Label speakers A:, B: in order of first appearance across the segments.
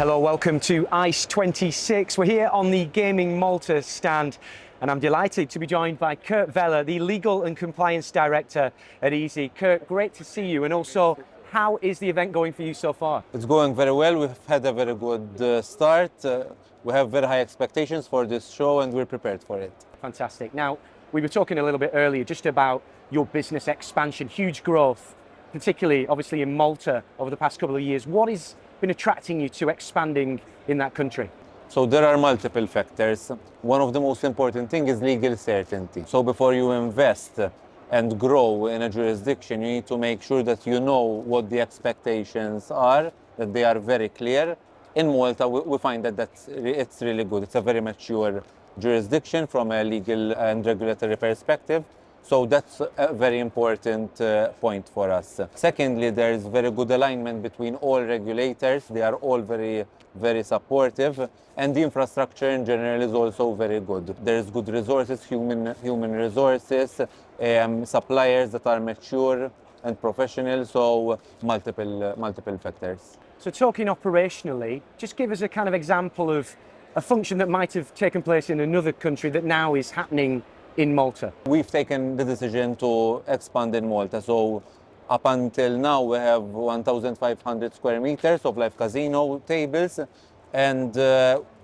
A: Hello, welcome to ICE 26. We're here on the Gaming Malta stand, and I'm delighted to be joined by Kurt Vella, the Legal and Compliance Director at Eeze. Kurt, great to see you, and also, how is the event going for you so far?
B: It's going very well. We've had a very good start. We have very high expectations for this show, and we're prepared for it.
A: Fantastic. Now, we were talking a little bit earlier just about your business expansion, huge growth, particularly obviously in Malta over the past couple of years. What has been attracting you to expanding in that country?
B: So there are multiple factors. One of the most important things is legal certainty. So before you invest and grow in a jurisdiction, you need to make sure that you know what the expectations are, that they are very clear. In Malta, we find that it's really good. It's a very mature jurisdiction from a legal and regulatory perspective. So that's a very important point for us. Secondly, there is very good alignment between all regulators. They are all very, very supportive. And the infrastructure in general is also very good. There's good resources, human resources, suppliers that are mature and professional, so multiple factors.
A: So talking operationally, just give us a kind of example of a function that might have taken place in another country that now is happening in Malta.
B: We've taken the decision to expand in Malta. So up until now, we have 1,500 square meters of live casino tables. And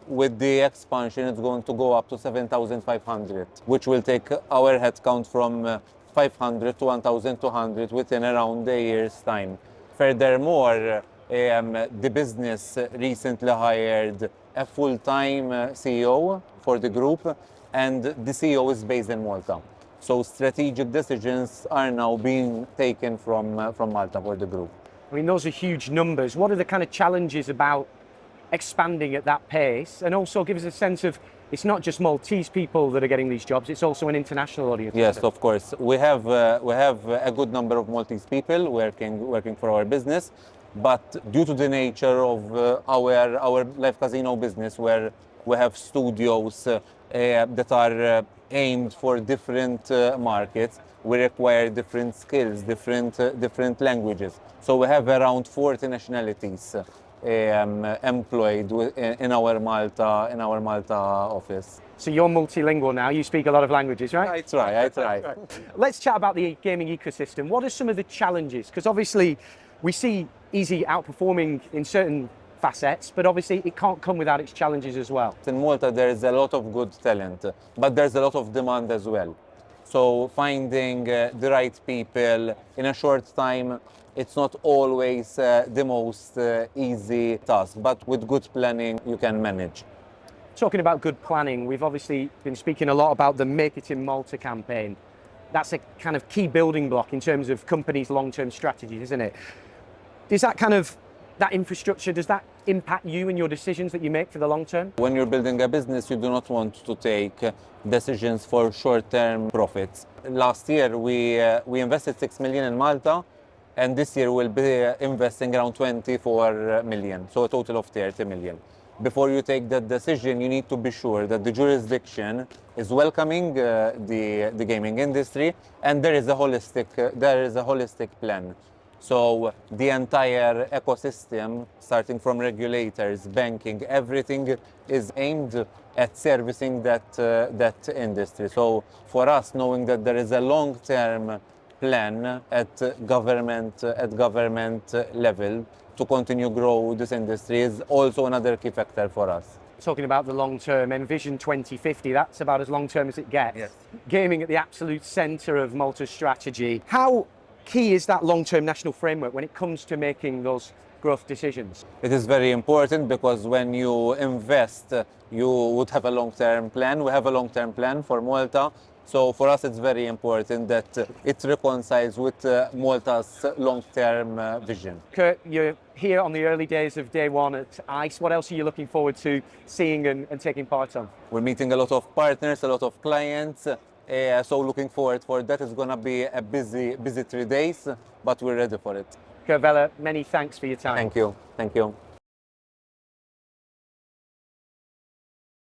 B: with the expansion, it's going to go up to 7,500, which will take our headcount from 500 to 1,200 within around a year's time. Furthermore, the business recently hired a full-time CEO for the group, and the CEO is based in Malta. So strategic decisions are now being taken from Malta for the group.
A: I mean, those are huge numbers. What are the kind of challenges about expanding at that pace? And also give us a sense of, it's not just Maltese people that are getting these jobs, it's also an international audience.
B: Yes, of course. We have a good number of Maltese people working for our business, but due to the nature of our live casino business, where we have studios that are aimed for different markets, we require different skills, different languages. So we have around 40 nationalities employed in our Malta office.
A: So you're multilingual now, you speak a lot of languages, right?
B: I try.
A: Let's chat about the gaming ecosystem. What are some of the challenges? Because obviously we see Eeze outperforming in certain facets, but obviously it can't come without its challenges as well.
B: In Malta, there is a lot of good talent, but there's a lot of demand as well. So finding the right people in a short time, it's not always the most easy task, but with good planning, you can manage.
A: Talking about good planning, we've obviously been speaking a lot about the Make It in Malta campaign. That's a kind of key building block in terms of companies' long-term strategies, isn't it? Is that infrastructure, does that impact you and your decisions that you make for the long term?
B: When you're building a business, you do not want to take decisions for short-term profits. Last year, we invested 6 million in Malta, and this year we'll be investing around 24 million, so a total of 30 million. Before you take that decision, you need to be sure that the jurisdiction is welcoming the gaming industry, and there is a holistic plan. So the entire ecosystem, starting from regulators, banking, everything is aimed at servicing that industry. So for us, knowing that there is a long-term plan at government level to continue grow this industry is also another key factor for us.
A: Talking about the long term, Envision 2050, that's about as long term as it gets.
B: Yes.
A: Gaming at the absolute centre of Malta's strategy. How key is that long-term national framework when it comes to making those growth decisions?
B: It is very important because when you invest, you would have a long-term plan. We have a long-term plan for Malta. So for us, it's very important that it reconciles with Malta's long-term vision.
A: Kurt, you're here on the early days of day one at ICE. What else are you looking forward to seeing and taking part on?
B: We're meeting a lot of partners, a lot of clients. So looking forward for that. It's going to be a busy 3 days, but we're ready for it.
A: Kurt Vella, many thanks for your time.
B: Thank you.